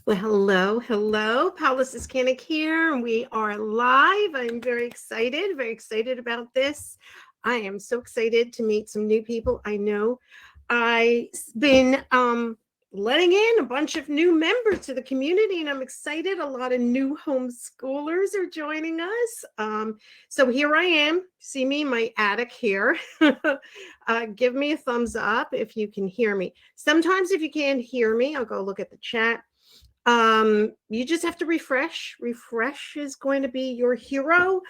Well, hello. Paula Siskanik here, and we are live. I'm very excited about this. I am so excited to meet some new people. I know I've been letting in a bunch of new members to the community, and I'm excited. A lot of new homeschoolers are joining us. So here I am. See me in my attic here. Give me a thumbs up if you can hear me. Sometimes if you can't hear me, I'll go look at the chat. You just have to refresh is going to be your hero.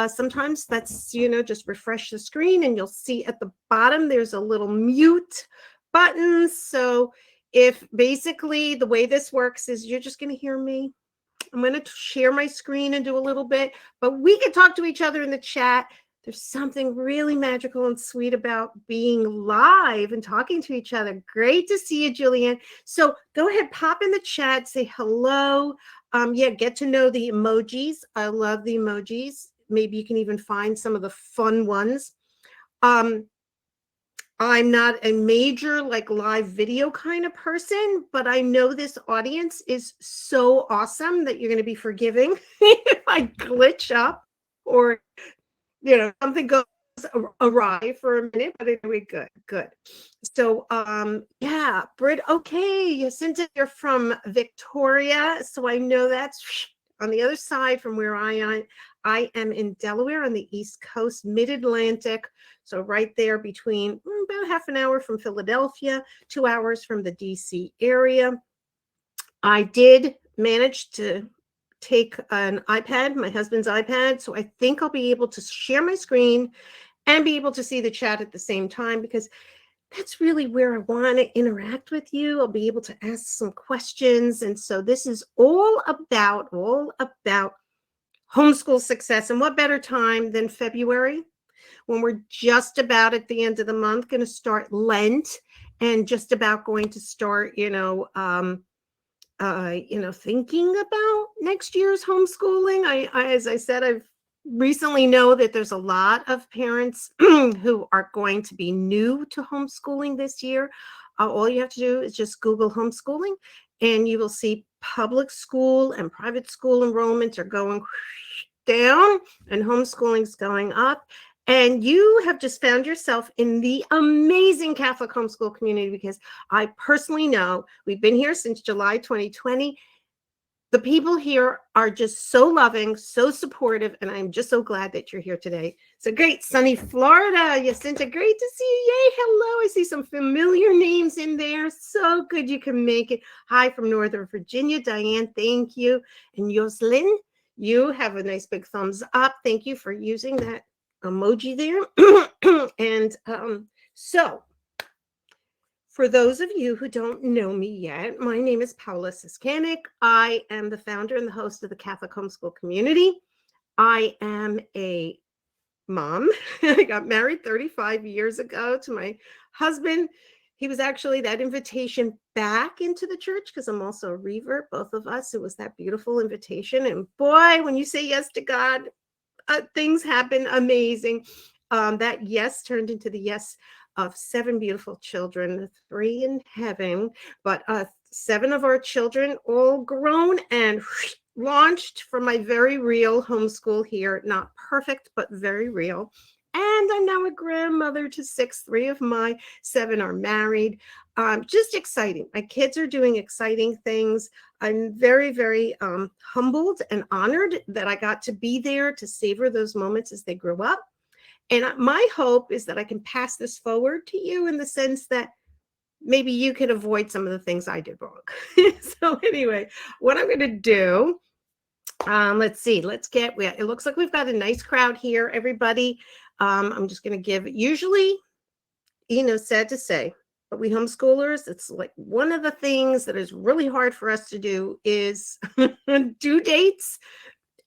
Sometimes that's, just refresh the screen and you'll see at the bottom there's a little mute button. So if basically the way this works is you're just going to hear me, I'm going to share my screen and do a little bit, but we can talk to each other in the chat. There's something really magical and sweet about being live and talking to each other. Great to see you, Julianne. So go ahead, pop in the chat, say hello. Get to know the emojis. I love the emojis. Maybe you can even find some of the fun ones. I'm not a major live video kind of person, but I know this audience is so awesome that you're going to be forgiving if I glitch up or something goes awry for a minute, but anyway, good. So Britt, okay, Jacinta, you're from Victoria, so I know that's on the other side from where I am in Delaware on the East Coast, Mid-Atlantic. So right there between about half an hour from Philadelphia, 2 hours from the DC area. I did manage to take an iPad, my husband's iPad. So I think I'll be able to share my screen and be able to see the chat at the same time, because that's really where I want to interact with you. I'll be able to ask some questions. And so this is all about homeschool success. And what better time than February, when we're just about at the end of the month, going to start Lent and just about going to start, thinking about next year's homeschooling. As I said, I've recently know that there's a lot of parents who are going to be new to homeschooling this year. All you have to do is just Google homeschooling, and you will see public school and private school enrollments are going down and homeschooling's going up. And you have just found yourself in the amazing Catholic homeschool community, because I personally know we've been here since July 2020. The people here are just so loving, so supportive, and I'm just so glad that you're here today. So great, sunny Florida, Jacinta, great to see you. Yay, hello. I see some familiar names in there. So good you can make it. Hi from Northern Virginia, Diane, thank you. And Yoslin, you have a nice big thumbs up. Thank you for using that emoji there. And so for those of you who don't know me yet, my name is Paula Siskanik. I am the founder and the host of the Catholic Homeschool Community. I am a mom. I got married 35 years ago to my husband. He was actually that invitation back into the church, because I'm also a revert, both of us. It was that beautiful invitation. And boy, when you say yes to God, things happen amazing. That yes turned into the yes of 7 beautiful children, 3 in heaven, but 7 of our children all grown and launched from my very real homeschool here. Not perfect, but very real. And I'm now a grandmother to 6. 3 of my 7 are married. Just exciting. My kids are doing exciting things. I'm very, very humbled and honored that I got to be there to savor those moments as they grew up. And my hope is that I can pass this forward to you in the sense that maybe you can avoid some of the things I did wrong. So anyway, what I'm going to do, let's see, it looks like we've got a nice crowd here, everybody. I'm just going to give, usually, sad to say, but we homeschoolers, it's like one of the things that is really hard for us to do is due dates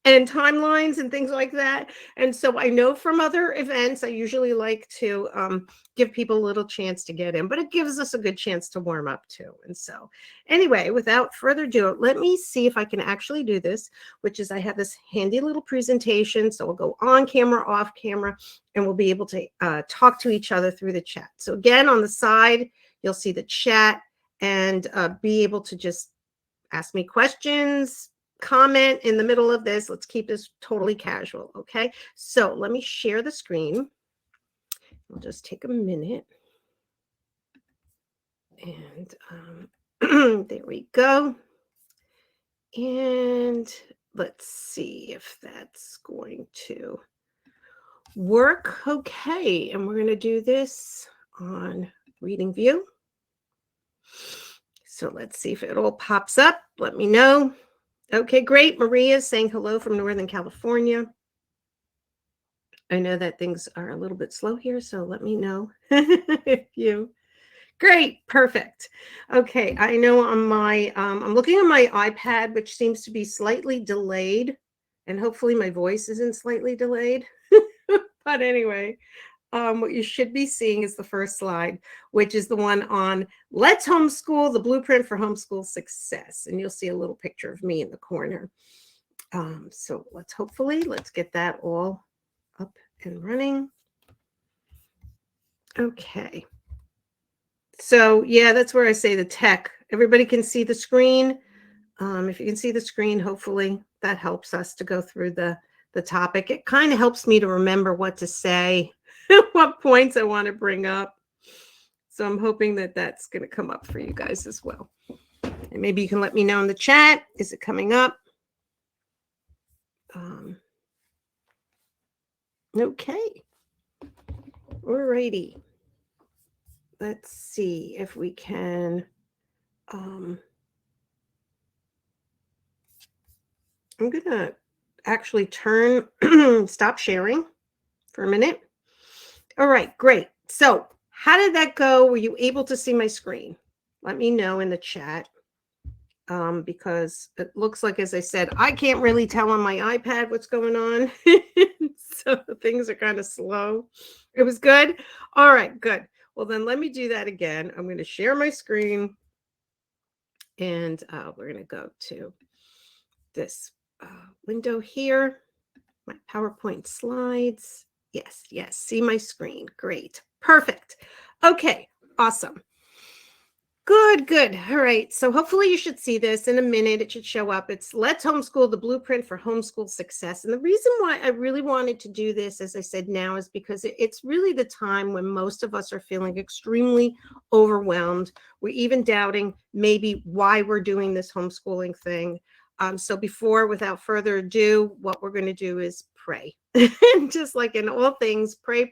and timelines and things like that. And so I know from other events, I usually like to give people a little chance to get in, but it gives us a good chance to warm up too. And so anyway, without further ado, let me see if I can actually do this, which is I have this handy little presentation. So we'll go on camera, off camera, and we'll be able to talk to each other through the chat. So again, on the side, you'll see the chat and be able to just Ask me questions, comment in the middle of this. Let's keep this totally casual, okay? So let me share the screen. I'll just take a minute. And there we go. And let's see if that's going to work. Okay, and we're going to do this on Reading View. So let's see if it all pops up. Let me know. Okay, great. Maria's saying hello from Northern California. I know that things are a little bit slow here, so let me know if you. Great, perfect. Okay, I know on my, I'm looking on my iPad, which seems to be slightly delayed, and hopefully my voice isn't slightly delayed. But anyway, what you should be seeing is the first slide, which is the one on Let's Homeschool, the blueprint for homeschool success. And you'll see a little picture of me in the corner. So let's get that all up and running. Okay. So yeah, that's where I say the tech. Everybody can see the screen. If you can see the screen, hopefully that helps us to go through the topic. It kind of helps me to remember what to say, what points I want to bring up. So I'm hoping that that's going to come up for you guys as well. And maybe you can let me know in the chat. Is it coming up? Okay. Alrighty. Let's see if we can. I'm going to actually stop sharing for a minute. All right, great. So how did that go? Were you able to see my screen? Let me know in the chat. Because it looks like, as I said, I can't really tell on my iPad what's going on. So things are kind of slow. It was good. All right, good. Well, then let me do that again. I'm going to share my screen, and we're going to go to this window here, my PowerPoint slides. Yes, see my screen. Great. Perfect. Okay, awesome. Good. All right. So hopefully you should see this in a minute. It should show up. It's Let's Homeschool, the blueprint for homeschool success. And the reason why I really wanted to do this, as I said now, is because it's really the time when most of us are feeling extremely overwhelmed. We're even doubting maybe why we're doing this homeschooling thing. So without further ado, what we're going to do is pray. Just like in all things, pray.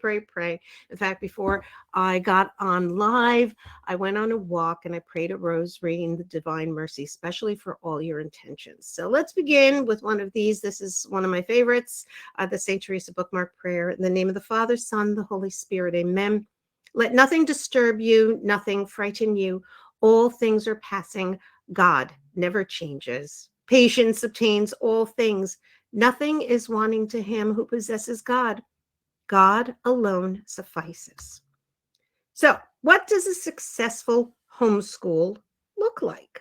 In fact, before I got on live, I went on a walk and I prayed a rosary in the Divine Mercy, especially for all your intentions. So let's begin with one of these. This is one of my favorites, the St. Teresa bookmark prayer. In the name of the Father, Son, the Holy Spirit, amen. Let nothing disturb you, nothing frighten you. All things are passing. God never changes. Patience obtains all things. Nothing is wanting to him who possesses God. God alone suffices. So, what does a successful homeschool look like?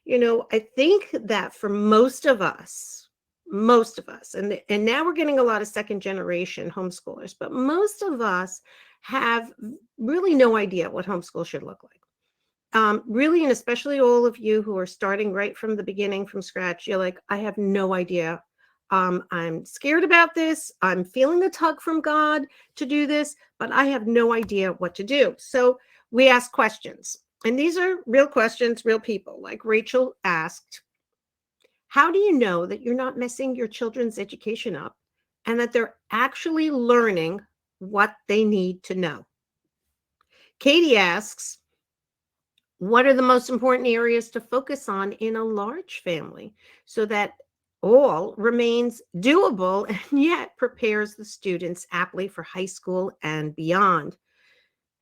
I think that for most of us, and now we're getting a lot of second generation homeschoolers, but most of us have really no idea what homeschool should look like. Really, and especially all of you who are starting right from the beginning, from scratch, you're like, I have no idea. I'm scared about this. I'm feeling a tug from God to do this, but I have no idea what to do. So we ask questions, and these are real questions, real people. Like Rachel asked, how do you know that you're not messing your children's education up and that they're actually learning what they need to know? Katie asks, what are the most important areas to focus on in a large family so that all remains doable and yet prepares the students aptly for high school and beyond?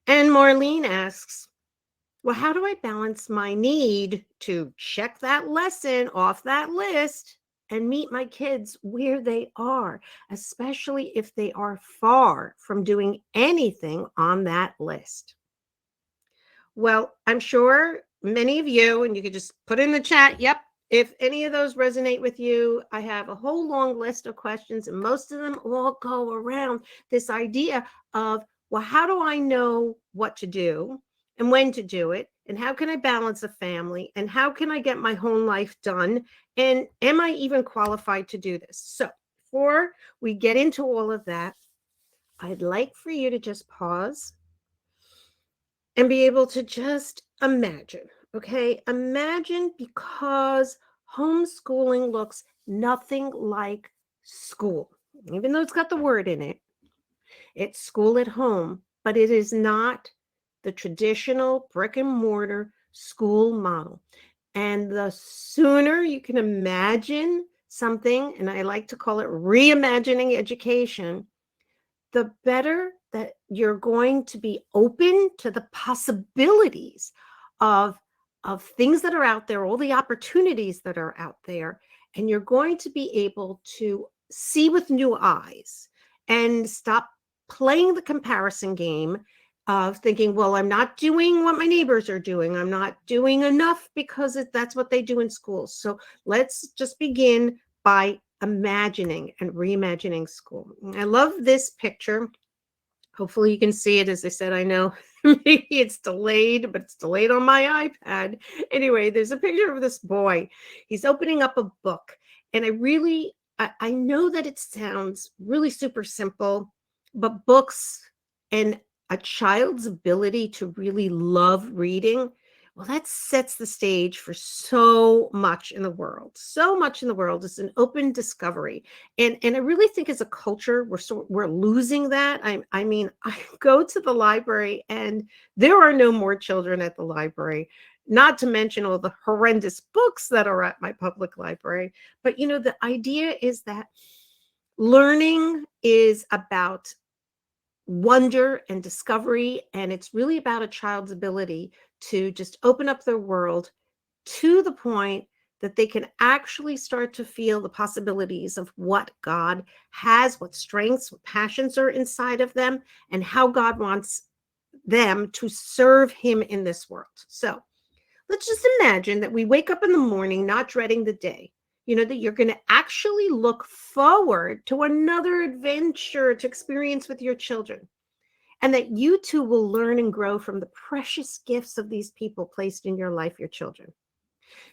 And Marlene asks, well, how do I balance my need to check that lesson off that list and meet my kids where they are, especially if they are far from doing anything on that list? Well, I'm sure many of you, and you could just put in the chat, yep, if any of those resonate with you, I have a whole long list of questions, and most of them all go around this idea of, well, how do I know what to do and when to do it And how can I balance a family? And how can I get my home life done? And am I even qualified to do this? So before we get into all of that, I'd like for you to just pause and be able to just imagine, okay? Imagine, because homeschooling looks nothing like school, even though it's got the word in it. It's school at home, but it is not the traditional brick and mortar school model. And the sooner you can imagine something, and I like to call it reimagining education, the better that you're going to be open to the possibilities of things that are out there, all the opportunities that are out there, and you're going to be able to see with new eyes and stop playing the comparison game of thinking, well, I'm not doing what my neighbors are doing. I'm not doing enough because that's what they do in schools. So let's just begin by imagining and reimagining school. I love this picture. Hopefully you can see it. As I said, I know maybe it's delayed, but it's delayed on my iPad. Anyway, there's a picture of this boy. He's opening up a book. And I know that it sounds really super simple, but books and a child's ability to really love reading, well, that sets the stage for so much in the world. So much in the world is an open discovery. And I really think as a culture, we're losing that. I mean, I go to the library and there are no more children at the library, not to mention all the horrendous books that are at my public library. But, the idea is that learning is about wonder and discovery, and it's really about a child's ability to just open up their world to the point that they can actually start to feel the possibilities of what God has, what strengths, what passions are inside of them, and how God wants them to serve him in this world. So let's just imagine that we wake up in the morning not dreading the day, that you're going to actually look forward to another adventure to experience with your children, and that you too will learn and grow from the precious gifts of these people placed in your life, your children.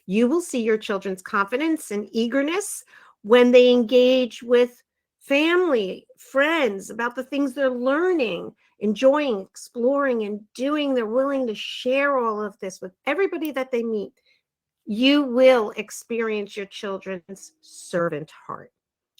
You will see your children's confidence and eagerness when they engage with family, friends, about the things they're learning, enjoying, exploring, and doing. They're willing to share all of this with everybody that they meet. You will experience your children's servant heart.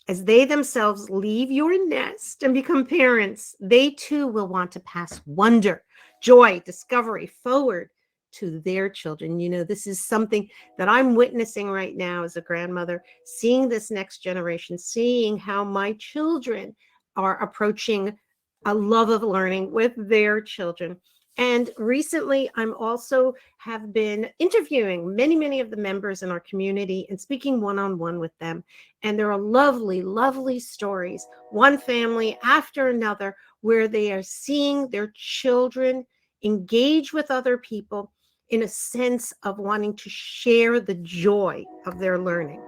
As they themselves leave your nest and become parents, they too will want to pass wonder, joy, discovery forward to their children. This is something that I'm witnessing right now as a grandmother, seeing this next generation, seeing how my children are approaching a love of learning with their children. And recently, I'm also have been interviewing many of the members in our community and speaking one-on-one with them. And there are lovely, lovely stories, one family after another, where they are seeing their children engage with other people in a sense of wanting to share the joy of their learning.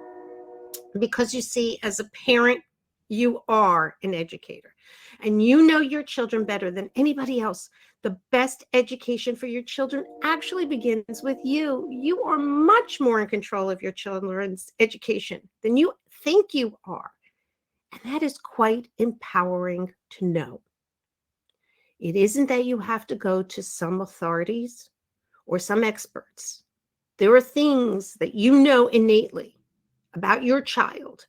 Because you see, as a parent, you are an educator, and you know your children better than anybody else. The best education for your children actually begins with you. You are much more in control of your children's education than you think you are. And that is quite empowering to know. It isn't that you have to go to some authorities or some experts. There are things that you know innately about your child.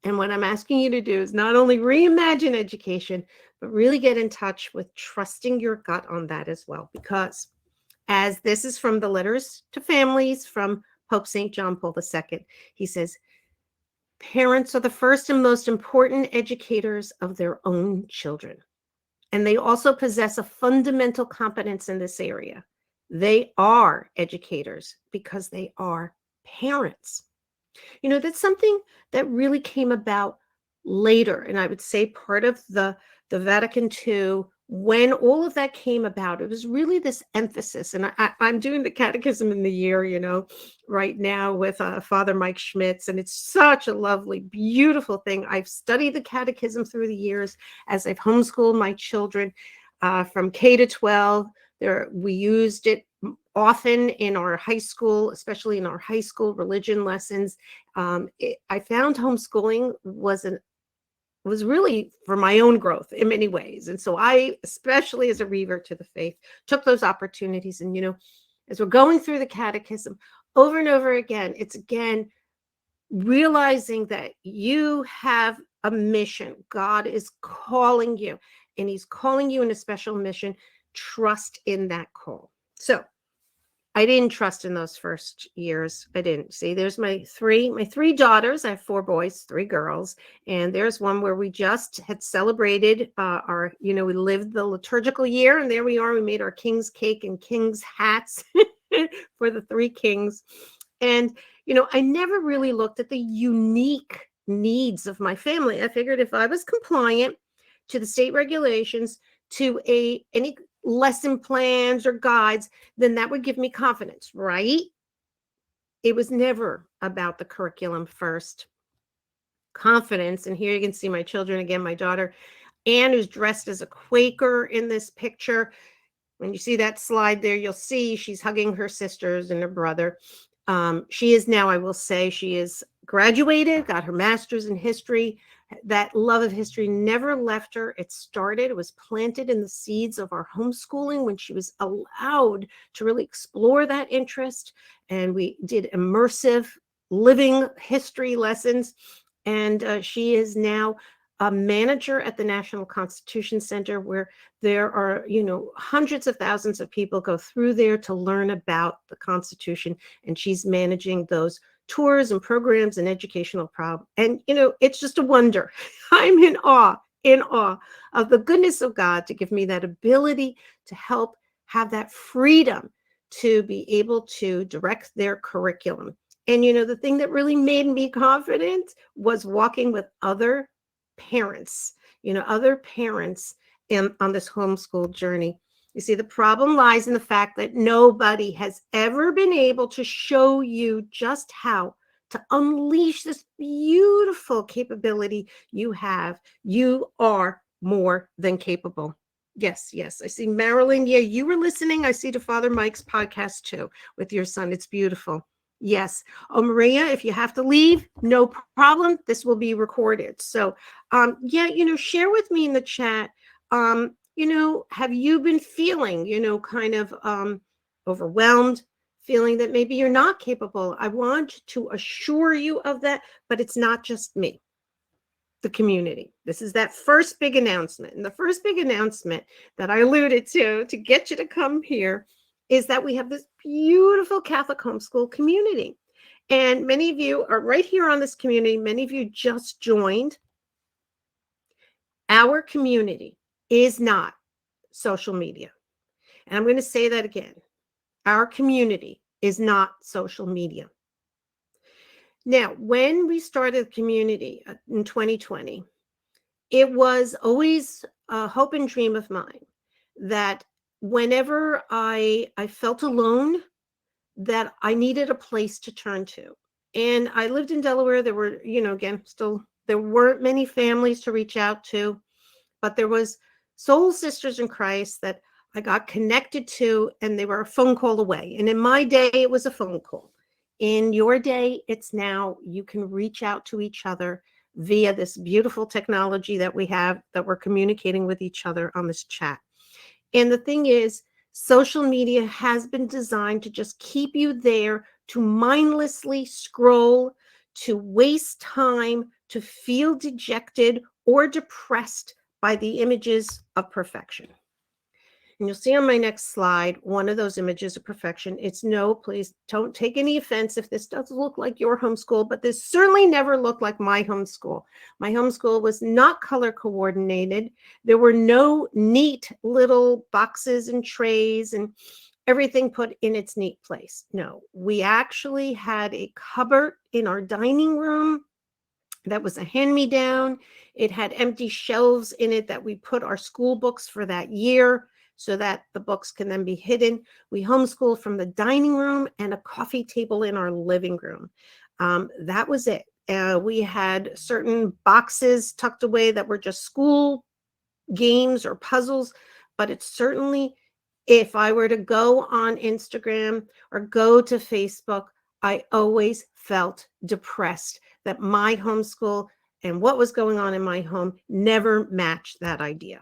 And what I'm asking you to do is not only reimagine education, but really get in touch with trusting your gut on that as well. Because as this is from the Letters to Families from Pope St. John Paul II, he says, parents are the first and most important educators of their own children. And they also possess a fundamental competence in this area. They are educators because they are parents. That's something that really came about later. And I would say part of the Vatican II, when all of that came about, it was really this emphasis. And I'm doing the Catechism in the Year, right now with Father Mike Schmitz. And it's such a lovely, beautiful thing. I've studied the Catechism through the years as I've homeschooled my children from K to 12. We used it often in our high school, especially in our high school religion lessons. I found homeschooling was really for my own growth in many ways. And so I, especially as a revert to the faith, took those opportunities. And, as we're going through the catechism over and over again, it's again realizing that you have a mission. God is calling you, and he's calling you in a special mission. Trust in that call. So I didn't trust in those first years. I didn't. See, there's my three daughters. I have 4 boys, 3 girls. And there's one where we just had celebrated we lived the liturgical year, and there we are. We made our king's cake and king's hats for the 3 kings. And, I never really looked at the unique needs of my family. I figured if I was compliant to the state regulations, to any lesson plans or guides, then that would give me confidence, right? It was never about the curriculum first. Confidence, and here you can see my children again, my daughter Anne, who's dressed as a Quaker in this picture. When you see that slide there, you'll see she's hugging her sisters and her brother. She is now, I will say, she is graduated, got her master's in history. That love of history never left her. It was planted in the seeds of our homeschooling when she was allowed to really explore that interest. And we did immersive living history lessons. And she is now a manager at the National Constitution Center, where there are, hundreds of thousands of people go through there to learn about the Constitution. And she's managing those tours and programs and educational programs. And, it's just a wonder. I'm in awe of the goodness of God to give me that ability to help have that freedom to be able to direct their curriculum. And, the thing that really made me confident was walking with other parents, on this homeschool journey. You see, the problem lies in the fact that nobody has ever been able to show you just how to unleash this beautiful capability you have. You are more than capable. Yes. I see Marilyn. Yeah, you were listening. I see to Father Mike's podcast too with your son. It's beautiful. Yes. Oh, Maria, if you have to leave, no problem. This will be recorded. So, share with me in the chat. Have you been feeling, kind of overwhelmed, feeling that maybe you're not capable? I want to assure you of that, but it's not just me, the community. This is that first big announcement. And the first big announcement that I alluded to get you to come here is that we have this beautiful Catholic homeschool community. And many of you are right here on this community. Many of you just joined. Our community is not social media. And I'm going to say that again. Our community is not social media. Now, when we started the community in 2020, it was always a hope and dream of mine that whenever I felt alone, that I needed a place to turn to. And I lived in Delaware. There were, there weren't many families to reach out to, but there was soul sisters in Christ that I got connected to, and they were a phone call away. And in my day, it was a phone call. In your day, it's now you can reach out to each other via this beautiful technology that we have, that we're communicating with each other on this chat. And the thing is, social media has been designed to just keep you there, to mindlessly scroll, to waste time, to feel dejected or depressed by the images of perfection. And you'll see on my next slide, one of those images of perfection. Please don't take any offense if this does look like your homeschool, but this certainly never looked like my homeschool. My homeschool was not color coordinated. There were no neat little boxes and trays and everything put in its neat place. No, we actually had a cupboard in our dining room that was a hand-me-down. It had empty shelves in it that we put our school books for that year, so that the books can then be hidden. We homeschooled from the dining room and a coffee table in our living room. That was it. We had certain boxes tucked away that were just school games or puzzles, but it certainly If I were to go on Instagram or go to Facebook, I always felt depressed that my homeschool and what was going on in my home never matched that idea.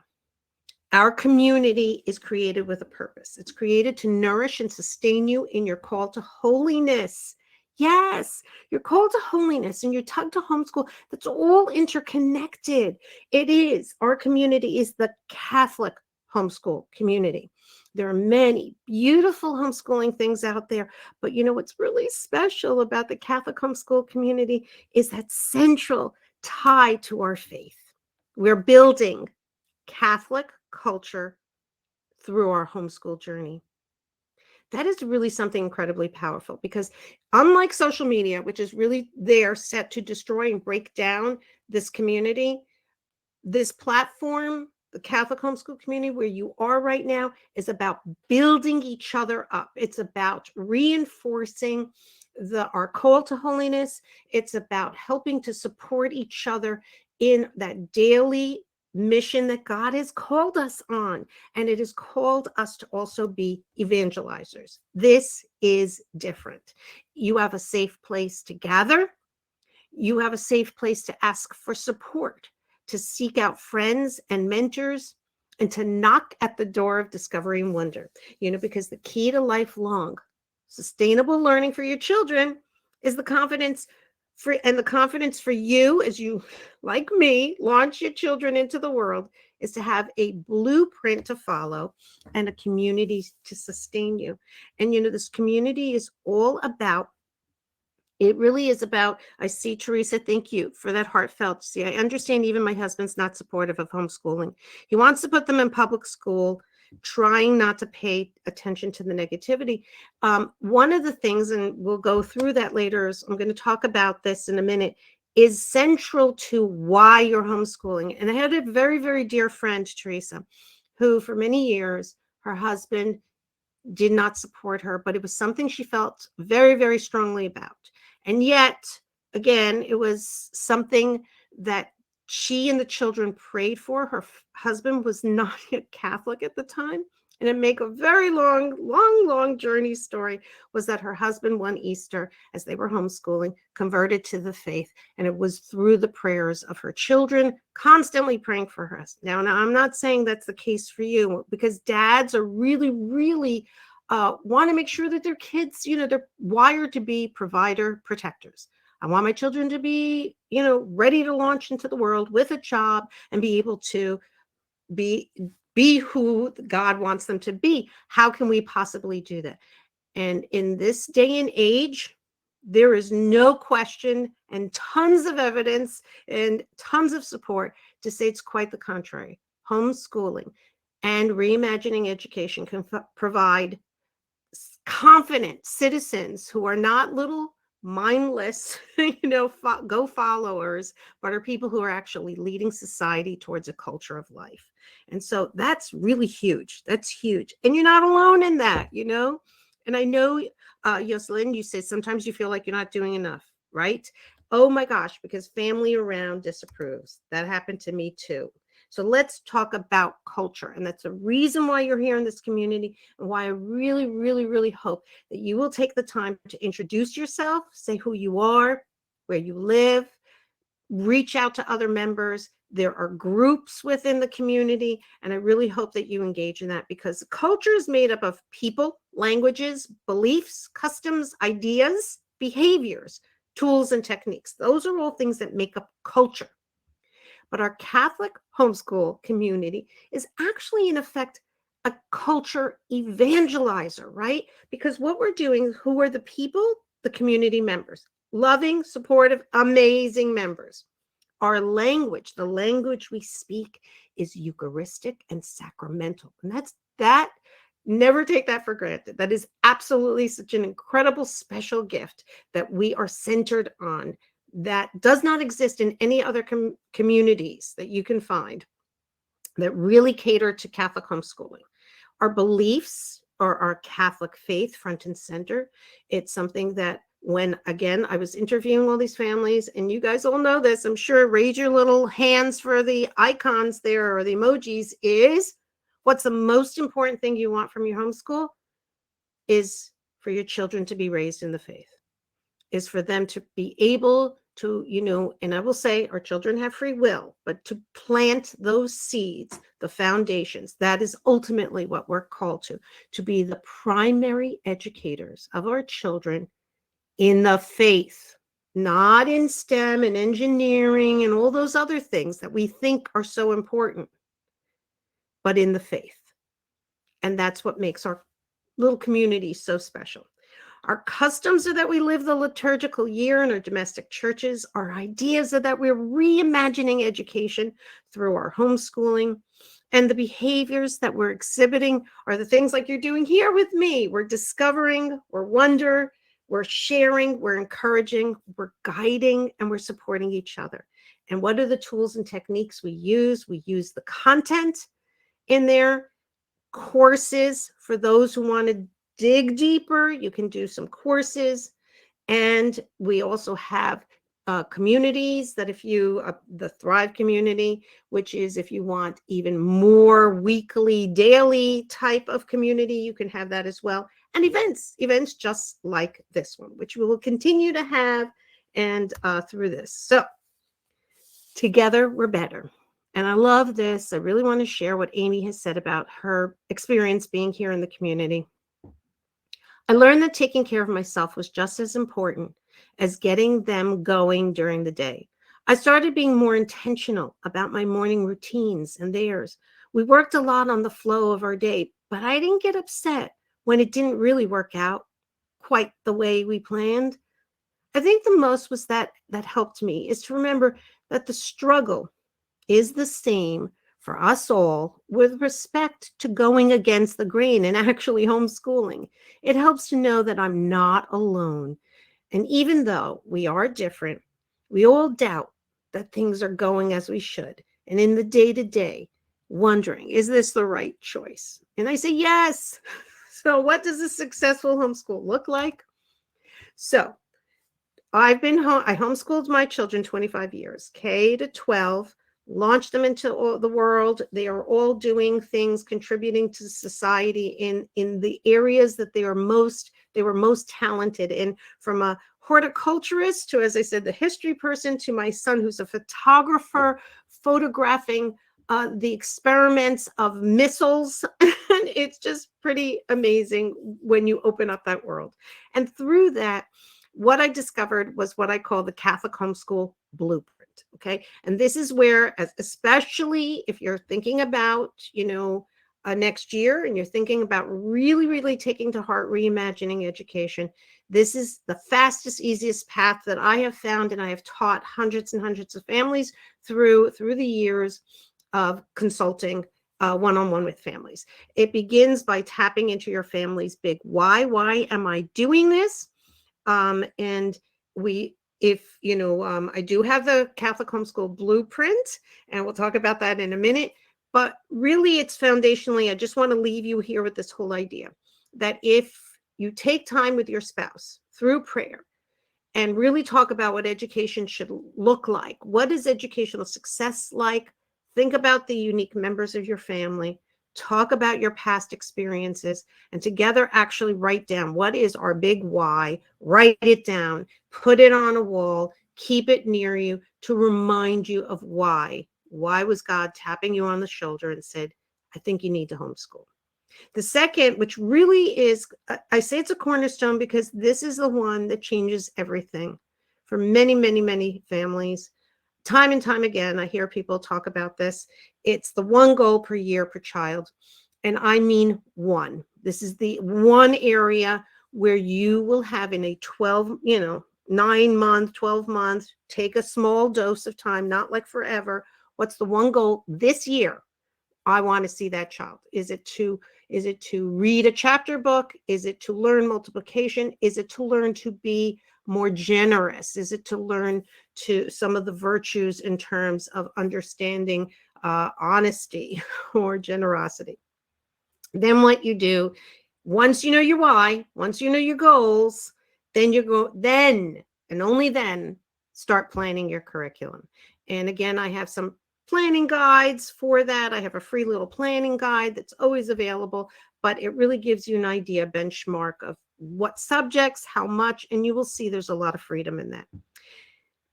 Our community is created with a purpose. It's created to nourish and sustain you in your call to holiness. Yes, your call to holiness and your tug to homeschool, that's all interconnected. It is. Our community is the Catholic homeschool community. There are many beautiful homeschooling things out there, but you know what's really special about the Catholic homeschool community is that central tie to our faith. We're building Catholic culture through our homeschool journey. That is really something incredibly powerful because unlike social media, which is really there set to destroy and break down this community, this platform, the Catholic homeschool community where you are right now, is about building each other up. It's about reinforcing our call to holiness. It's about helping to support each other in that daily mission that God has called us on. And it has called us to also be evangelizers. This is different. You have a safe place to gather. You have a safe place to ask for support, to seek out friends and mentors, and to knock at the door of discovery and wonder. Because the key to lifelong sustainable learning for your children is the confidence for you as you, like me, launch your children into the world, is to have a blueprint to follow and a community to sustain you. And this community is all about, it really is about, I see, Teresa, thank you for that heartfelt. See, I understand even my husband's not supportive of homeschooling. He wants to put them in public school, trying not to pay attention to the negativity. One of the things, and we'll go through that later, is I'm going to talk about this in a minute, is central to why you're homeschooling. And I had a very, very dear friend, Teresa, who for many years, her husband did not support her, but it was something she felt very, very strongly about. And yet, again, it was something that she and the children prayed for. Her husband was not a Catholic at the time. And to make a very long journey story, was that her husband one Easter, as they were homeschooling, converted to the faith. And it was through the prayers of her children, constantly praying for her. Now I'm not saying that's the case for you, because dads are really, really want to make sure that their kids, they're wired to be provider protectors. I want my children to be, ready to launch into the world with a job and be able to be who God wants them to be. How can we possibly do that? And in this day and age, there is no question and tons of evidence and tons of support to say it's quite the contrary. Homeschooling and reimagining education can provide confident citizens who are not little mindless, go followers, but are people who are actually leading society towards a culture of life. And so that's really huge. That's huge. And you're not alone in that, And I know, Yoselin, you say sometimes you feel like you're not doing enough, right? Oh my gosh, because family around disapproves. That happened to me too. So let's talk about culture. And that's a reason why you're here in this community, and why I really, really, really hope that you will take the time to introduce yourself, say who you are, where you live, reach out to other members. There are groups within the community, and I really hope that you engage in that, because culture is made up of people, languages, beliefs, customs, ideas, behaviors, tools, and techniques. Those are all things that make up culture. But our Catholic homeschool community is actually, in effect, a culture evangelizer, right? Because what we're doing, who are the people? The community members, loving, supportive, amazing members. Our language, the language we speak, is Eucharistic and sacramental. And that. Never take that for granted. That is absolutely such an incredible, special gift that we are centered on, that does not exist in any other communities that you can find that really cater to Catholic homeschooling. Our beliefs are our Catholic faith front and center. It's something that when, again, I was interviewing all these families, and you guys all know this, I'm sure, raise your little hands for the icons there or the emojis, is What's the most important thing you want from your homeschool is for your children to be raised in the faith, is for them to be able to, and I will say our children have free will, but to plant those seeds, the foundations, that is ultimately what we're called to be the primary educators of our children in the faith, not in STEM and engineering and all those other things that we think are so important, but in the faith. And that's what makes our little community so special. Our customs are that we live the liturgical year in our domestic churches. Our ideas are that we're reimagining education through our homeschooling. And the behaviors that we're exhibiting are the things like you're doing here with me. We're discovering, we're wonder, we're sharing, we're encouraging, we're guiding, and we're supporting each other. And what are the tools and techniques we use? We use the content in there, courses for those who want to dig deeper. You can do some courses. And we also have communities that if you, the Thrive community, which is if you want even more weekly, daily type of community, you can have that as well. And events just like this one, which we will continue to have and through this. So together we're better. And I love this. I really want to share what Amy has said about her experience being here in the community. I learned that taking care of myself was just as important as getting them going during the day. I started being more intentional about my morning routines and theirs. We worked a lot on the flow of our day, but I didn't get upset when it didn't really work out quite the way we planned. I think the most was that helped me is to remember that the struggle is the same for us all with respect to going against the grain and actually homeschooling. It helps to know that I'm not alone. And even though we are different, we all doubt that things are going as we should. And in the day-to-day, wondering, is this the right choice? And I say, yes. So what does a successful homeschool look like? So I homeschooled my children 25 years, K to 12, launched them into the world. They are all doing things, contributing to society in the areas that they were most talented in, from a horticulturist to, as I said, the history person, to my son who's a photographer, photographing the experiments of missiles. And it's just pretty amazing when you open up that world. And through that, what I discovered was what I call the Catholic homeschool blueprint. Okay. And this is where, especially if you're thinking about, next year and you're thinking about really, really taking to heart reimagining education, this is the fastest, easiest path that I have found. And I have taught hundreds and hundreds of families through the years of consulting one-on-one with families. It begins by tapping into your family's big why. Why am I doing this? And I do have the Catholic homeschool blueprint, and we'll talk about that in a minute. But really, it's foundationally, I just want to leave you here with this whole idea that if you take time with your spouse through prayer and really talk about what education should look like, what is educational success like? Think about the unique members of your family. Talk about your past experiences, and together actually write down what is our big why. Write it down, put it on a wall, keep it near you to remind you of why. Why was God tapping you on the shoulder and said, I think you need to homeschool? The second, which really is, I say it's a cornerstone because this is the one that changes everything for many, many, many families. Time and time again, I hear people talk about this. It's the one goal per year per child. And I mean one. This is the one area where you will have in a 9-month, 12-month, take a small dose of time, not like forever. What's the one goal this year? I want to see that child. Is it to read a chapter book? Is it to learn multiplication? Is it to learn to be more generous? Is it to learn to some of the virtues in terms of understanding honesty or generosity? Then what you do, once you know your why, once you know your goals, then and only then start planning your curriculum. And again, I have some planning guides for that. I have a free little planning guide that's always available, but it really gives you an idea, benchmark of what subjects, how much, and you will see there's a lot of freedom in that.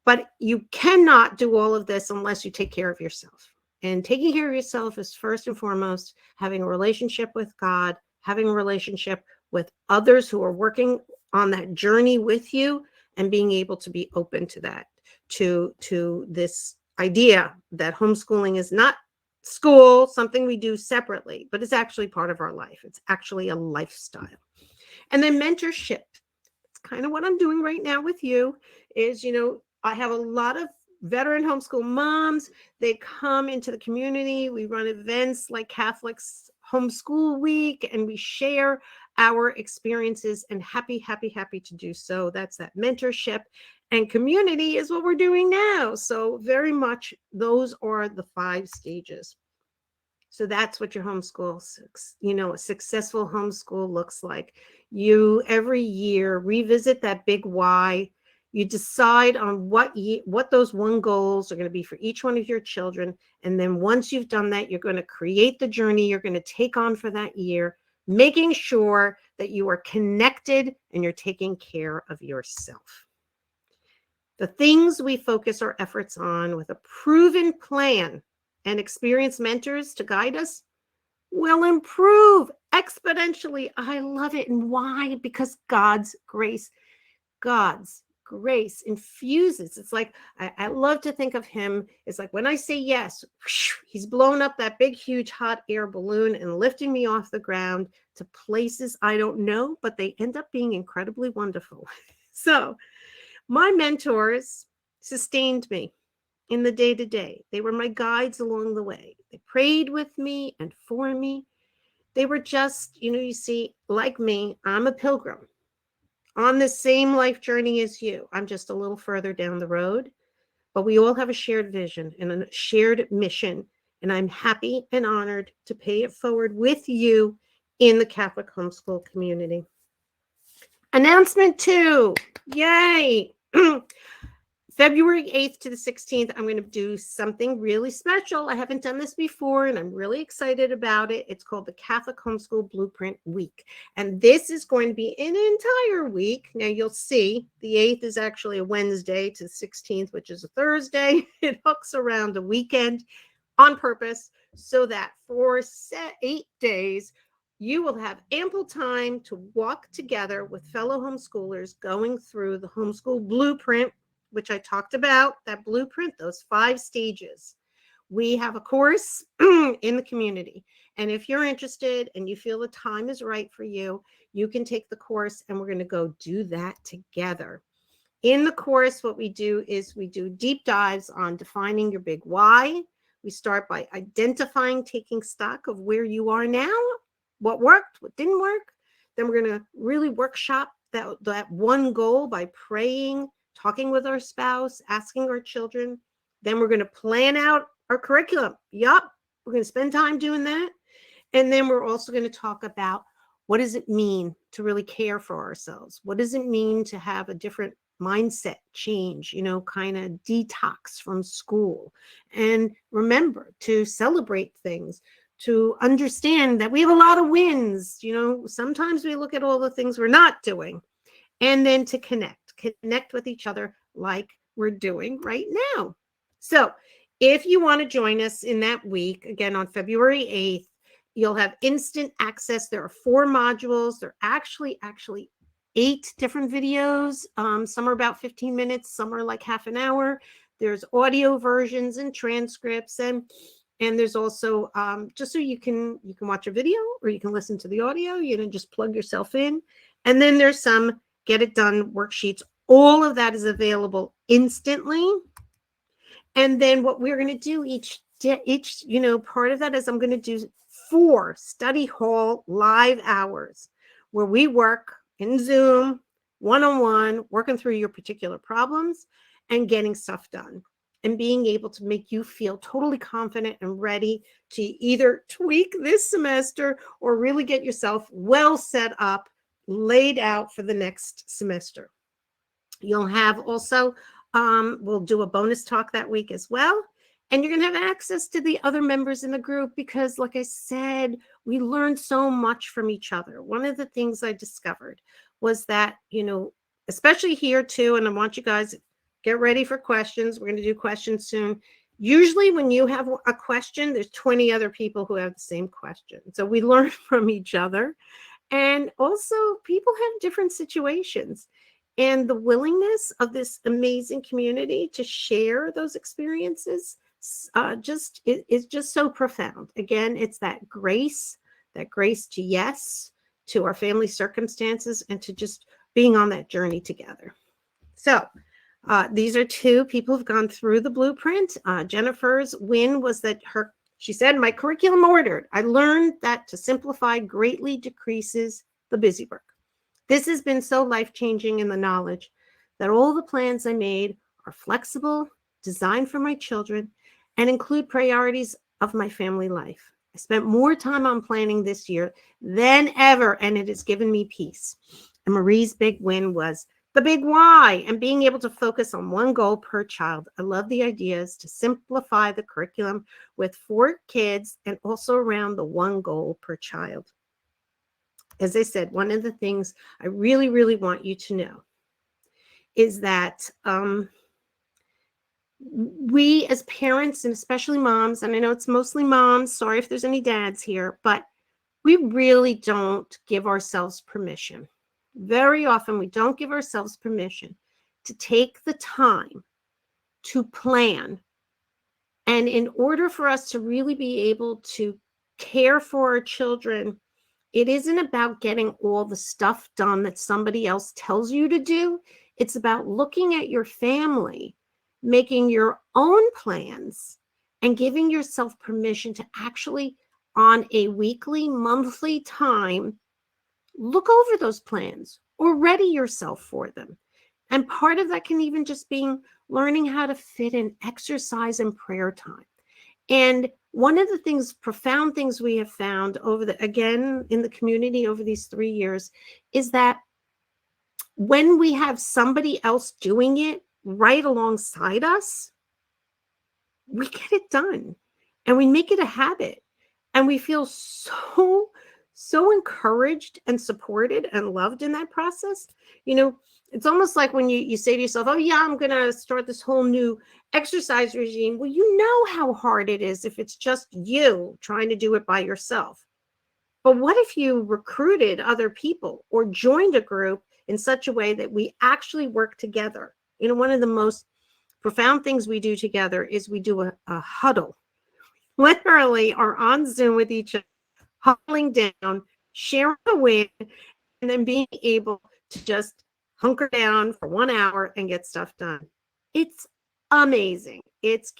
But you cannot do all of this unless you take care of yourself. And taking care of yourself is first and foremost having a relationship with God, having a relationship with others who are working on that journey with you, and being able to be open to that, to this idea that homeschooling is not school, something we do separately, but it's actually part of our life. It's actually a lifestyle. And then mentorship. It's kind of what I'm doing right now with you is, I have a lot of veteran homeschool moms. They come into the community. We run events like Catholics Homeschool Week, and we share our experiences, and happy to do so. That's that mentorship. And community is what we're doing now. So very much those are the 5 stages. So that's what your homeschool, a successful homeschool looks like. You every year revisit that big why. You decide on what those 1 goals are going to be for each one of your children. And then once you've done that, you're going to create the journey you're going to take on for that year, making sure that you are connected and you're taking care of yourself. The things we focus our efforts on with a proven plan and experienced mentors to guide us will improve exponentially. I love it. And why? Because God's grace infuses. It's like, I love to think of him. It's like when I say yes, he's blown up that big, huge hot air balloon and lifting me off the ground to places I don't know, but they end up being incredibly wonderful. So my mentors sustained me in the day-to-day. They were my guides along the way. They prayed with me and for me. They were just, you see, like me, I'm a pilgrim on the same life journey as you. I'm just a little further down the road, but we all have a shared vision and a shared mission. And I'm happy and honored to pay it forward with you in the Catholic homeschool community. Announcement 2. Yay. February 8th to the 16th, I'm going to do something really special. I haven't done this before, and I'm really excited about it. It's called the Catholic Homeschool Blueprint Week. And this is going to be an entire week. Now, you'll see the 8th is actually a Wednesday to the 16th, which is a Thursday. It hooks around a weekend on purpose so that for 8 days, you will have ample time to walk together with fellow homeschoolers going through the homeschool blueprint, which I talked about, that blueprint, those 5 stages. We have a course in the community. And if you're interested and you feel the time is right for you, you can take the course and we're going to go do that together. In the course, what we do is we do deep dives on defining your big why. We start by identifying, taking stock of where you are now, what worked, what didn't work. Then we're going to really workshop that one goal by praying, talking with our spouse, asking our children. Then we're going to plan out our curriculum. Yup, we're going to spend time doing that. And then we're also going to talk about what does it mean to really care for ourselves? What does it mean to have a different mindset change, kind of detox from school? And remember to celebrate things, to understand that we have a lot of wins. Sometimes we look at all the things we're not doing, and then to connect with each other like we're doing right now. So if you want to join us in that week, again, on February 8th, you'll have instant access. There are 4 modules. There are actually 8 different videos. Some are about 15 minutes. Some are like half an hour. There's audio versions and transcripts. And there's also just so you can watch a video or you can listen to the audio, just plug yourself in. And then there's some get it done worksheets. All of that is available instantly. And then what we're going to do each part of that is I'm going to do 4 study hall live hours where we work in Zoom, one-on-one, working through your particular problems and getting stuff done and being able to make you feel totally confident and ready to either tweak this semester or really get yourself well set up, laid out for the next semester. You'll have also, we'll do a bonus talk that week as well. And you're going to have access to the other members in the group because, like I said, we learn so much from each other. One of the things I discovered was that, especially here too, and I want you guys get ready for questions. We're going to do questions soon. Usually when you have a question, there's 20 other people who have the same question. So we learn from each other. And also people have different situations. And the willingness of this amazing community to share those experiences is just so profound. Again, it's that grace to yes, to our family circumstances, and to just being on that journey together. So these are two people who've gone through the blueprint. Jennifer's win was that she said, my curriculum ordered. I learned that to simplify greatly decreases the busy work. This has been so life-changing in the knowledge that all the plans I made are flexible, designed for my children, and include priorities of my family life. I spent more time on planning this year than ever, and it has given me peace. And Marie's big win was the big why and being able to focus on one goal per child. I love the ideas to simplify the curriculum with 4 kids and also around the one goal per child. As I said, one of the things I really, really want you to know is that we as parents, and especially moms, and I know it's mostly moms, sorry if there's any dads here, but we really don't give ourselves permission. Very often we don't give ourselves permission to take the time to plan. And in order for us to really be able to care for our children, it isn't about getting all the stuff done that somebody else tells you to do. It's about looking at your family, making your own plans, and giving yourself permission to actually, on a weekly, monthly time, look over those plans or ready yourself for them. And part of that can even just be learning how to fit in exercise and prayer time. And one of the profound things we have found again, in the community over these 3 years is that when we have somebody else doing it right alongside us, we get it done and we make it a habit and we feel so encouraged and supported and loved in that process. It's almost like when you say to yourself, oh yeah, I'm going to start this whole new exercise regime. Well, you know how hard it is if it's just you trying to do it by yourself. But what if you recruited other people or joined a group in such a way that we actually work together? One of the most profound things we do together is we do a huddle. Literally are on Zoom with each other, huddling down, sharing a win, and then being able to just hunker down for 1 hour and get stuff done. It's amazing. It's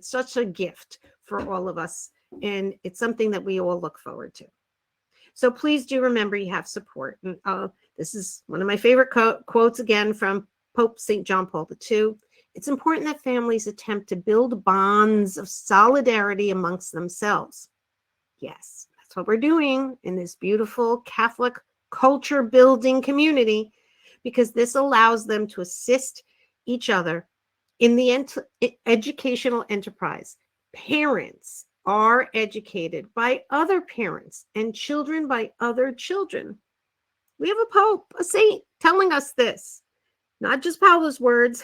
such a gift for all of us. And it's something that we all look forward to. So please do remember you have support. And this is one of my favorite quotes again from Pope St. John Paul II. It's important that families attempt to build bonds of solidarity amongst themselves. Yes, that's what we're doing in this beautiful Catholic culture building community, because this allows them to assist each other in the educational enterprise. Parents are educated by other parents and children by other children. We have a pope, a saint telling us this, not just Paolo's words,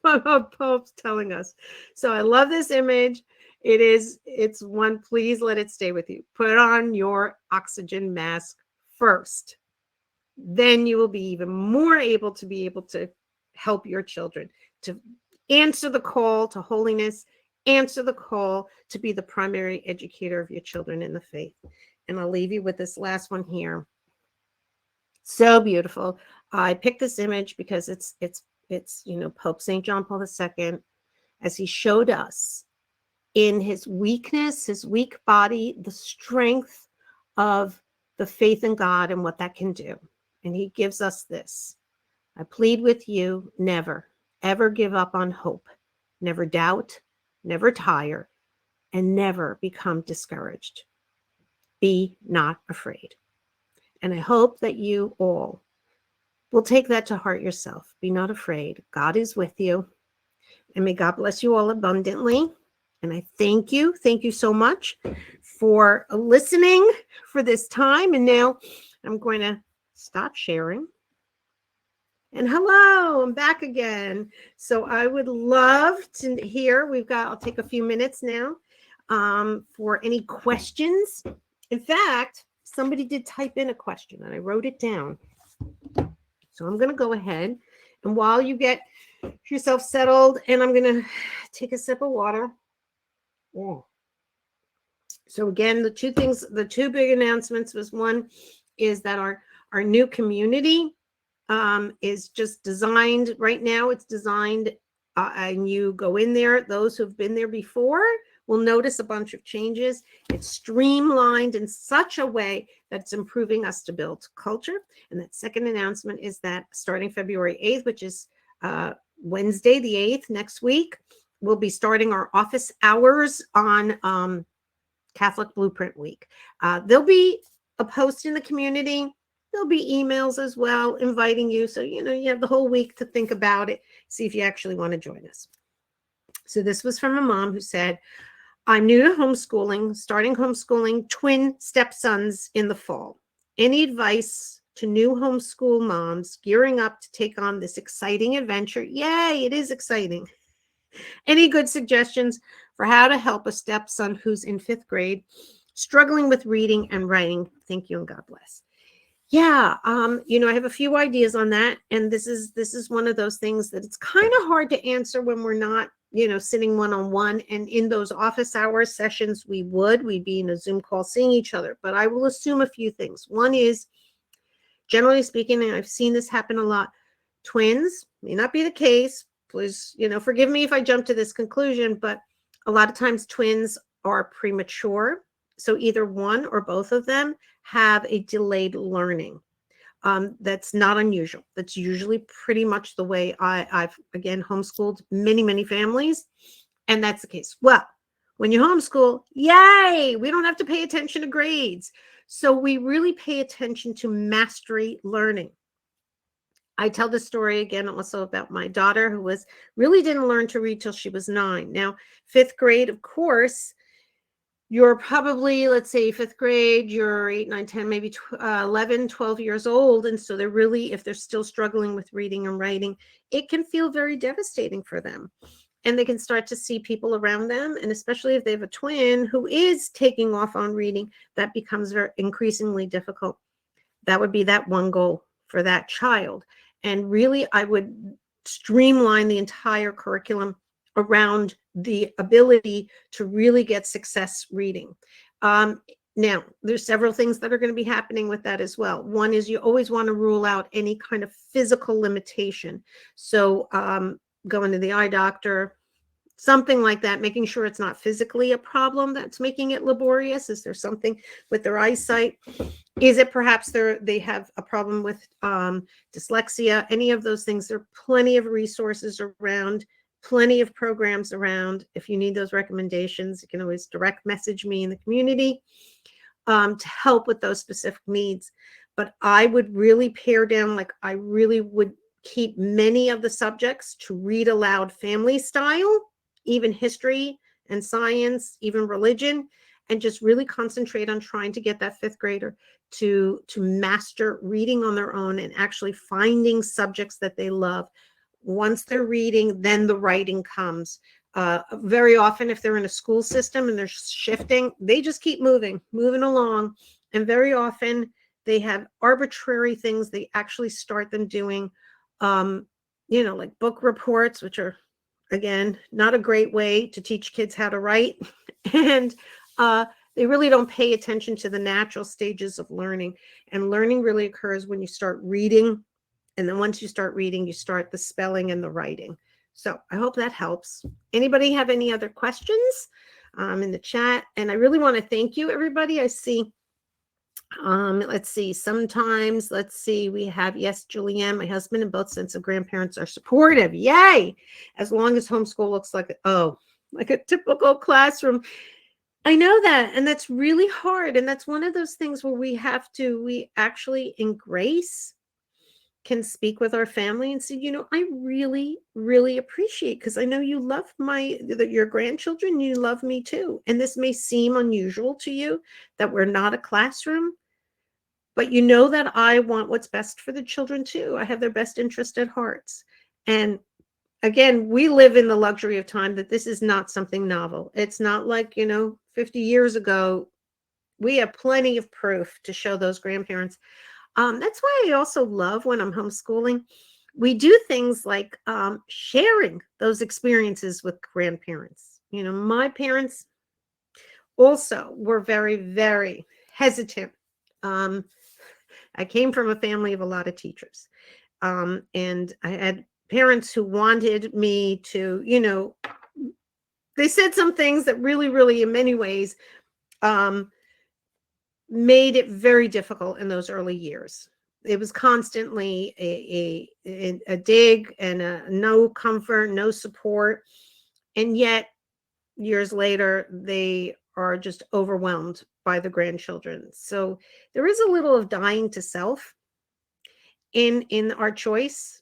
but a pope's telling us. So I love this image. It's one, please let it stay with you. Put on your oxygen mask first. Then you will be even more able to help your children to answer the call to holiness, answer the call to be the primary educator of your children in the faith. And I'll leave you with this last one here. So beautiful. I picked this image because it's Pope St. John Paul II, as he showed us in his weakness, his weak body, the strength of the faith in God and what that can do. And he gives us this. I plead with you, never, ever give up on hope, never doubt, never tire, and never become discouraged. Be not afraid. And I hope that you all will take that to heart yourself. Be not afraid. God is with you. And may God bless you all abundantly. And I thank you. Thank you so much for listening for this time. And now I'm going to stop sharing. And hello, I'm back again. So I would love to hear, I'll take a few minutes now for any questions. In fact, somebody did type in a question and I wrote it down. So I'm going to go ahead, and while you get yourself settled, and I'm going to take a sip of water. Oh. So again, the two big announcements was, one is that our new community is just designed right now. It's designed and you go in there. Those who've been there before will notice a bunch of changes. It's streamlined in such a way that it's improving us to build culture. And that second announcement is that starting February 8th, which is Wednesday the 8th, next week, we'll be starting our office hours on Catholic Blueprint Week. There'll be a post in the community. There'll be emails as well inviting you. So, you have the whole week to think about it, see if you actually want to join us. So this was from a mom who said, I'm new to homeschooling, starting homeschooling twin stepsons in the fall. Any advice to new homeschool moms gearing up to take on this exciting adventure? Yay, it is exciting. Any good suggestions for how to help a stepson who's in 5th grade, struggling with reading and writing? Thank you and God bless. Yeah, I have a few ideas on that. And this is one of those things that it's kind of hard to answer when we're not, sitting one-on-one. And in those office hours sessions, we'd be in a Zoom call seeing each other. But I will assume a few things. One is, generally speaking, and I've seen this happen a lot, twins, may not be the case. Please, forgive me if I jump to this conclusion, but a lot of times twins are premature. So either one or both of them have a delayed learning. That's not unusual. That's usually pretty much the way I've, again, homeschooled many, many families. And that's the case. Well, when you homeschool, yay, we don't have to pay attention to grades. So we really pay attention to mastery learning. I tell the story again also about my daughter who really didn't learn to read till she was 9. Now, 5th grade, of course, you're probably, let's say 5th grade, you're 8, 9, 10, maybe 11, 12 years old. And so if they're still struggling with reading and writing, it can feel very devastating for them. And they can start to see people around them. And especially if they have a twin who is taking off on reading, that becomes very increasingly difficult. That would be that one goal for that child. And really, I would streamline the entire curriculum around the ability to really get success reading. Now, there's several things that are going to be happening with that as well. One is you always want to rule out any kind of physical limitation. So going to the eye doctor, something like that, making sure it's not physically a problem that's making it laborious. Is there something with their eyesight? Is it perhaps they have a problem with dyslexia? Any of those things, there are plenty of resources around, plenty of programs around. If you need those recommendations, you can always direct message me in the community to help with those specific needs. But I would really pare down, I really would keep many of the subjects to read aloud family style, even history and science, even religion, and just really concentrate on trying to get that 5th grader to master reading on their own and actually finding subjects that they love. Once they're reading, then the writing comes. Very often, if they're in a school system and they're shifting, they just keep moving along. And very often they have arbitrary things they actually start them doing, like book reports, which are, again, not a great way to teach kids how to write. And they really don't pay attention to the natural stages of learning. And learning really occurs when you start reading. And then once you start reading, you start the spelling and the writing. So I hope that helps. Anybody have any other questions in the chat? And I really want to thank you, everybody. I see, let's see, we have, yes, Julianne, my husband and both sets of grandparents are supportive. Yay! As long as homeschool looks like a typical classroom. I know that, and that's really hard. And that's one of those things where we actually embrace can speak with our family and say, I really, really appreciate, because I know you love your grandchildren, you love me too. And this may seem unusual to you that we're not a classroom, but you know that I want what's best for the children too. I have their best interest at heart. And again, we live in the luxury of time that this is not something novel. It's not like, 50 years ago. We have plenty of proof to show those grandparents. That's why I also love when I'm homeschooling. We do things like sharing those experiences with grandparents. My parents also were very, very hesitant. Um, I came from a family of a lot of teachers. And I had parents who wanted me to, they said some things that really, really, in many ways, made it very difficult in those early years. It was constantly a dig and a no comfort, no support. And yet, years later, they are just overwhelmed by the grandchildren. So there is a little of dying to self in our choice,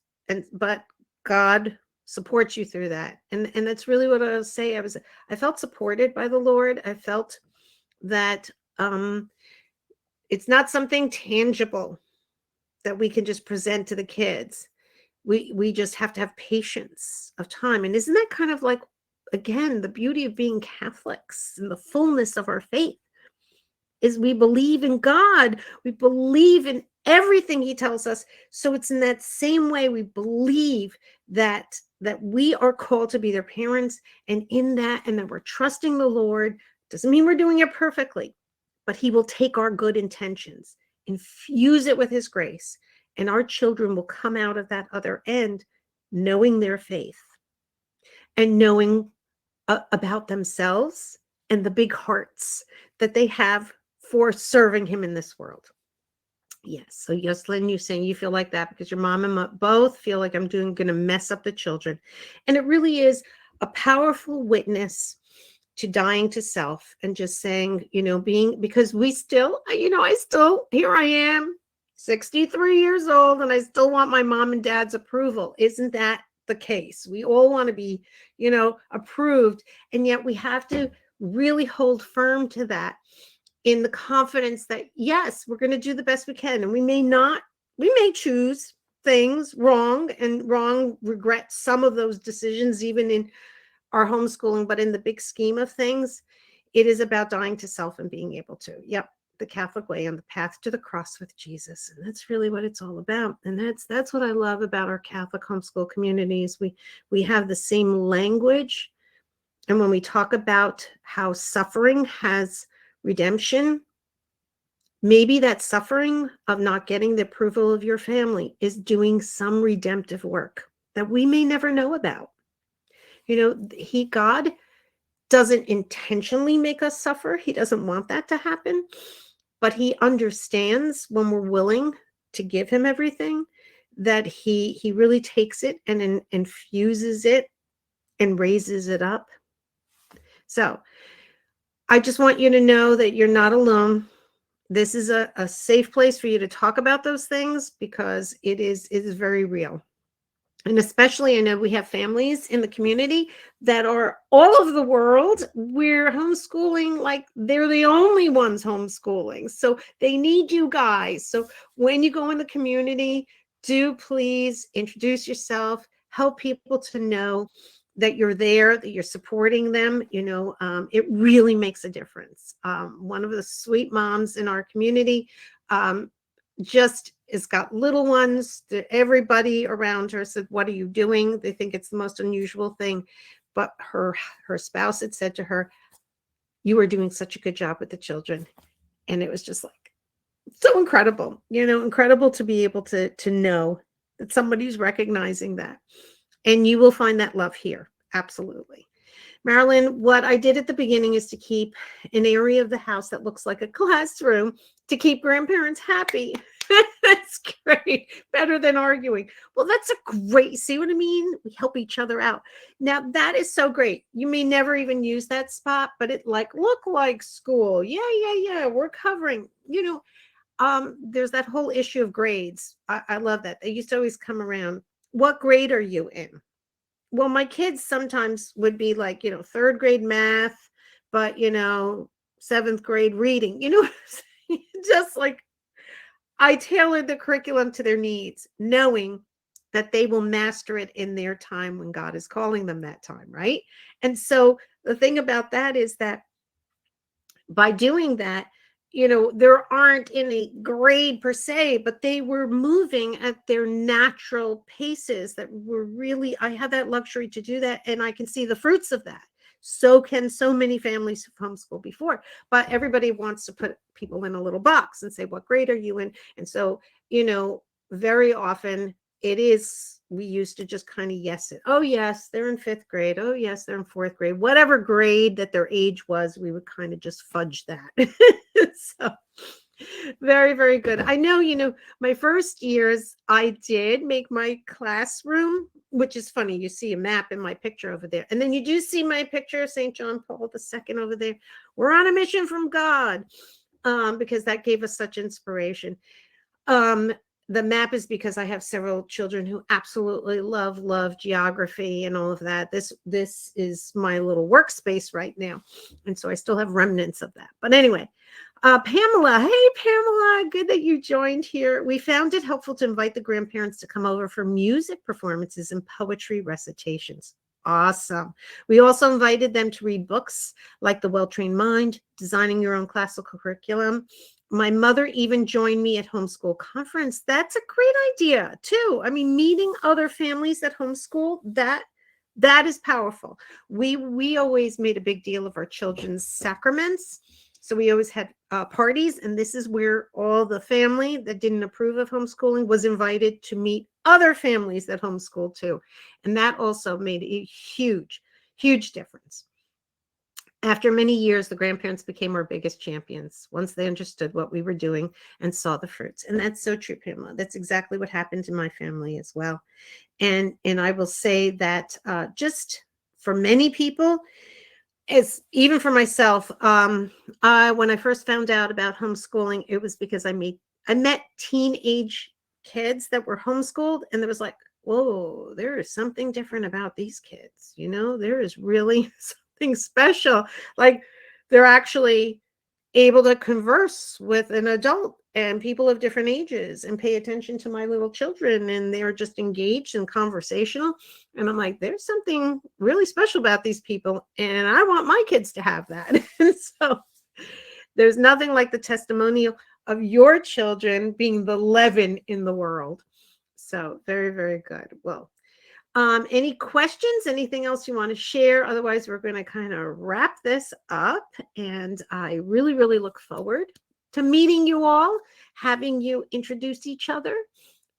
but God supports you through that. And that's really what I was saying. I felt supported by the Lord. I felt that it's not something tangible that we can just present to the kids. We just have to have patience of time. And isn't that kind of like, again, the beauty of being Catholics and the fullness of our faith is we believe in God. We believe in everything he tells us. So it's in that same way we believe that we are called to be their parents, and in that, and that we're trusting the Lord. Doesn't mean we're doing it perfectly, but he will take our good intentions, infuse it with his grace, and our children will come out of that other end knowing their faith and knowing about themselves and the big hearts that they have for serving him in this world. Yes. So Yoslyn, you're saying you feel like that because your mom and both feel like I'm going to mess up the children. And it really is a powerful witness to dying to self and just saying, because we still, here I am, 63 years old, and I still want my mom and dad's approval. Isn't that the case? We all want to be, approved. And yet we have to really hold firm to that in the confidence that, yes, we're going to do the best we can. And we may choose things wrong and regret some of those decisions, even in our homeschooling, but in the big scheme of things, it is about dying to self and being able to, the Catholic way, on the path to the cross with Jesus. And that's really what it's all about. And that's what I love about our Catholic homeschool communities. We have the same language. And when we talk about how suffering has redemption, maybe that suffering of not getting the approval of your family is doing some redemptive work that we may never know about. God doesn't intentionally make us suffer. He doesn't want that to happen, but he understands when we're willing to give him everything, that he really takes it and infuses it and raises it up. So I just want you to know that you're not alone. This is a safe place for you to talk about those things, because it is very real. And especially, I know we have families in the community that are all over the world. We're homeschooling like they're the only ones homeschooling. So they need you guys. So when you go in the community, do please introduce yourself, help people to know that you're there, that you're supporting them. It really makes a difference. One of the sweet moms in our community, just has got little ones, that everybody around her said, what are you doing? They think it's the most unusual thing. But her spouse had said to her, you are doing such a good job with the children. And it was just like, so incredible, incredible to be able to know that somebody's recognizing that. And you will find that love here. Absolutely. Marilyn, what I did at the beginning is to keep an area of the house that looks like a classroom to keep grandparents happy. That's great. Better than arguing. Well, that's a great, see what I mean? We help each other out. Now, that is so great. You may never even use that spot, but it look like school. Yeah. We're covering, there's that whole issue of grades. I love that. They used to always come around. What grade are you in? Well, my kids sometimes would be like, third grade math, but, seventh grade reading, what I'm saying? Just like I tailored the curriculum to their needs, knowing that they will master it in their time when God is calling them that time, right? And so the thing about that is that by doing that, there aren't any grade per se, but they were moving at their natural paces that were really, I had that luxury to do that. And I can see the fruits of that. So can so many families who've homeschooled before, but everybody wants to put people in a little box and say, what grade are you in? And so, very often we used to just kind of yes it. Oh, yes, they're in fifth grade. Oh, yes, they're in fourth grade. Whatever grade that their age was, we would kind of just fudge that. So very, very good. I know, my first years, I did make my classroom, which is funny. You see a map in my picture over there. And then you do see my picture of St. John Paul II over there. We're on a mission from God, because that gave us such inspiration. The map is because I have several children who absolutely love geography and all of that. This is my little workspace right now. And so I still have remnants of that. But anyway, Pamela, hey, Pamela, good that you joined here. We found it helpful to invite the grandparents to come over for music performances and poetry recitations. Awesome. We also invited them to read books like The Well-Trained Mind, Designing Your Own Classical Curriculum. My mother even joined me at Homeschool Conference. That's a great idea too. I mean, meeting other families that homeschool, that is powerful. We always made a big deal of our children's sacraments. So we always had parties, and this is where all the family that didn't approve of homeschooling was invited to meet other families that homeschool too. And that also made a huge, huge difference. After many years, the grandparents became our biggest champions once they understood what we were doing and saw the fruits. And that's so true, Pamela. That's exactly what happened in my family as well. And I will say that just for many people, as even for myself, when I first found out about homeschooling, it was because I met teenage kids that were homeschooled, and there was like, whoa, there is something different about these kids. There is really something special. Like they're actually able to converse with an adult and people of different ages and pay attention to my little children, and they're just engaged and conversational. And I'm like, there's something really special about these people, and I want my kids to have that. And so there's nothing like the testimonial of your children being the leaven in the world. So very, very good. Well, any questions? Anything else you want to share? Otherwise, we're going to kind of wrap this up. And I really, really look forward to meeting you all, having you introduce each other.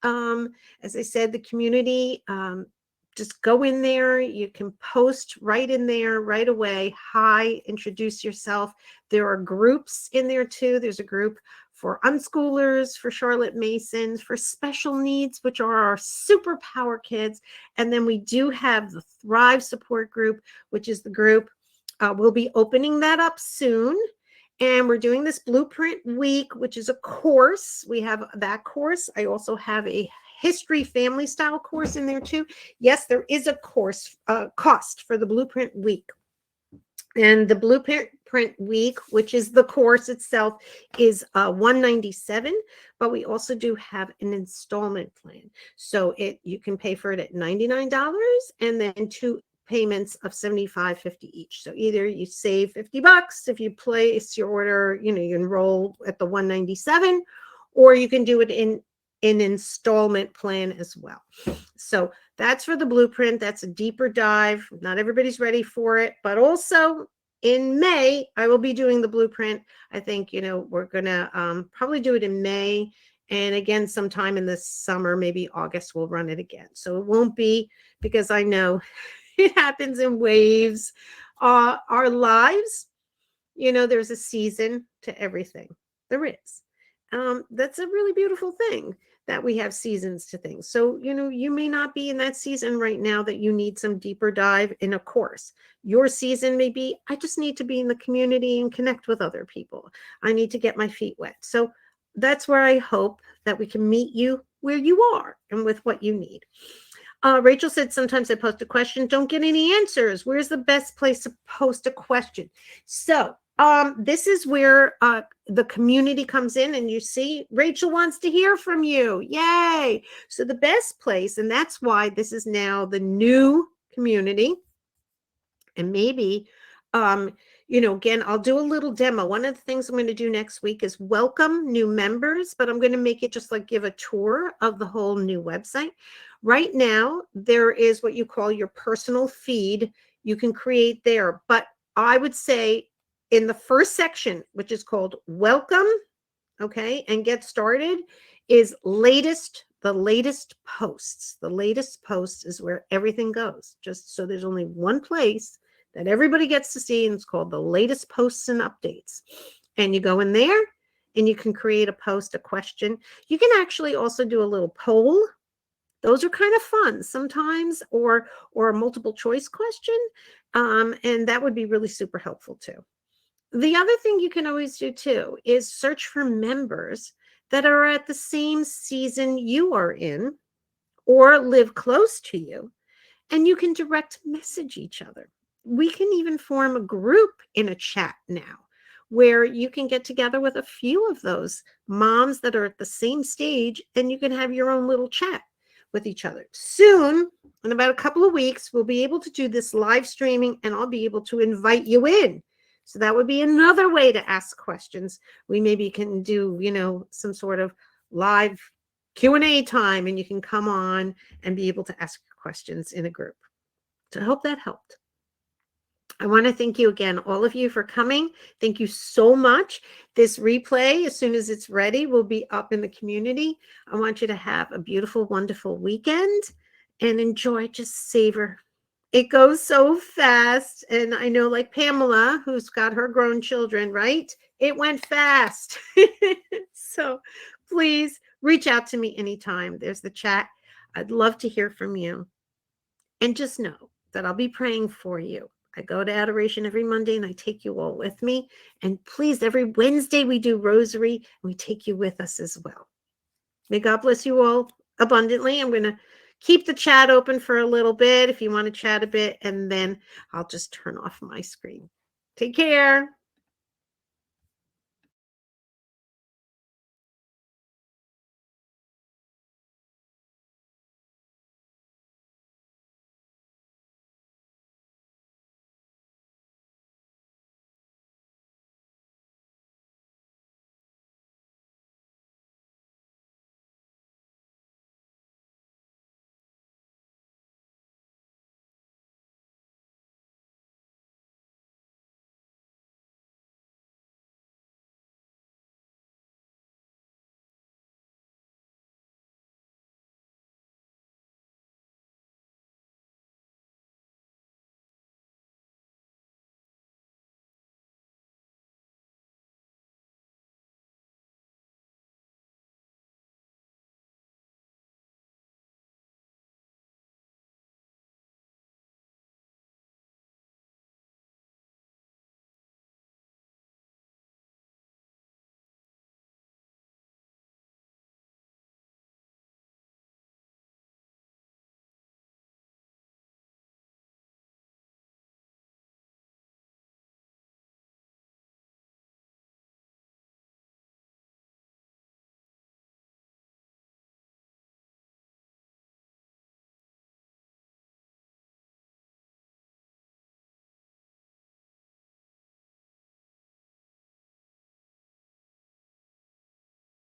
As I said, the community, just go in there. You can post right in there right away. Hi, introduce yourself. There are groups in there too. There's a group for unschoolers, for Charlotte Masons, for special needs, which are our superpower kids. And then we do have the Thrive support group, which is the group. We'll be opening that up soon. And we're doing this Blueprint Week, which is a course. We have that course. I also have a history family style course in there too. Yes, there is a course cost for the Blueprint Week. And the Blueprint Week, which is the course itself, is $197, but we also do have an installment plan. So you can pay for it at $99 and then 2 payments of $75.50 each. So either you save $50 if you place your order, you enroll at the $197, or you can do it in an installment plan as well. So that's for the Blueprint. That's a deeper dive. Not everybody's ready for it, but also in May, I will be doing the Blueprint. I think, we're going to probably do it in May. And again, sometime in the summer, maybe August, we'll run it again. So it won't be, because I know it happens in waves. Our lives, there's a season to everything. There is. That's a really beautiful thing, that we have seasons to things. So, you may not be in that season right now that you need some deeper dive in a course. Your season may be, I just need to be in the community and connect with other people. I need to get my feet wet. So that's where I hope that we can meet you where you are and with what you need. Rachel said, sometimes I post a question, don't get any answers. Where's the best place to post a question? So this is where the community comes in, and you see Rachel wants to hear from you. Yay. So the best place, and that's why this is now the new community. And maybe, again, I'll do a little demo. One of the things I'm going to do next week is welcome new members, but I'm going to make it just like give a tour of the whole new website. Right now, there is what you call your personal feed. You can create there, but I would say in the first section, which is called welcome, okay, and get started, is the latest posts. The latest posts is where everything goes. Just so there's only one place that everybody gets to see, and it's called the latest posts and updates. And you go in there and you can create a post, a question. You can actually also do a little poll. Those are kind of fun sometimes, or a multiple choice question. And that would be really super helpful too. The other thing you can always do too is search for members that are at the same season you are in or live close to you, and you can direct message each other. We can even form a group in a chat now where you can get together with a few of those moms that are at the same stage, and you can have your own little chat with each other. Soon, in about a couple of weeks, we'll be able to do this live streaming, and I'll be able to invite you in. So that would be another way to ask questions. We maybe can do, some sort of live Q&A time, and you can come on and be able to ask questions in a group. So I hope that helped. I want to thank you again, all of you, for coming. Thank you so much. This replay, as soon as it's ready, will be up in the community. I want you to have a beautiful, wonderful weekend and enjoy, just savor. It goes so fast. And I know, like Pamela, who's got her grown children, right? It went fast. So please reach out to me anytime. There's the chat. I'd love to hear from you. And just know that I'll be praying for you. I go to adoration every Monday, and I take you all with me. And please, every Wednesday we do rosary, and we take you with us as well. May God bless you all abundantly. I'm going to keep the chat open for a little bit if you want to chat a bit, and then I'll just turn off my screen. Take care.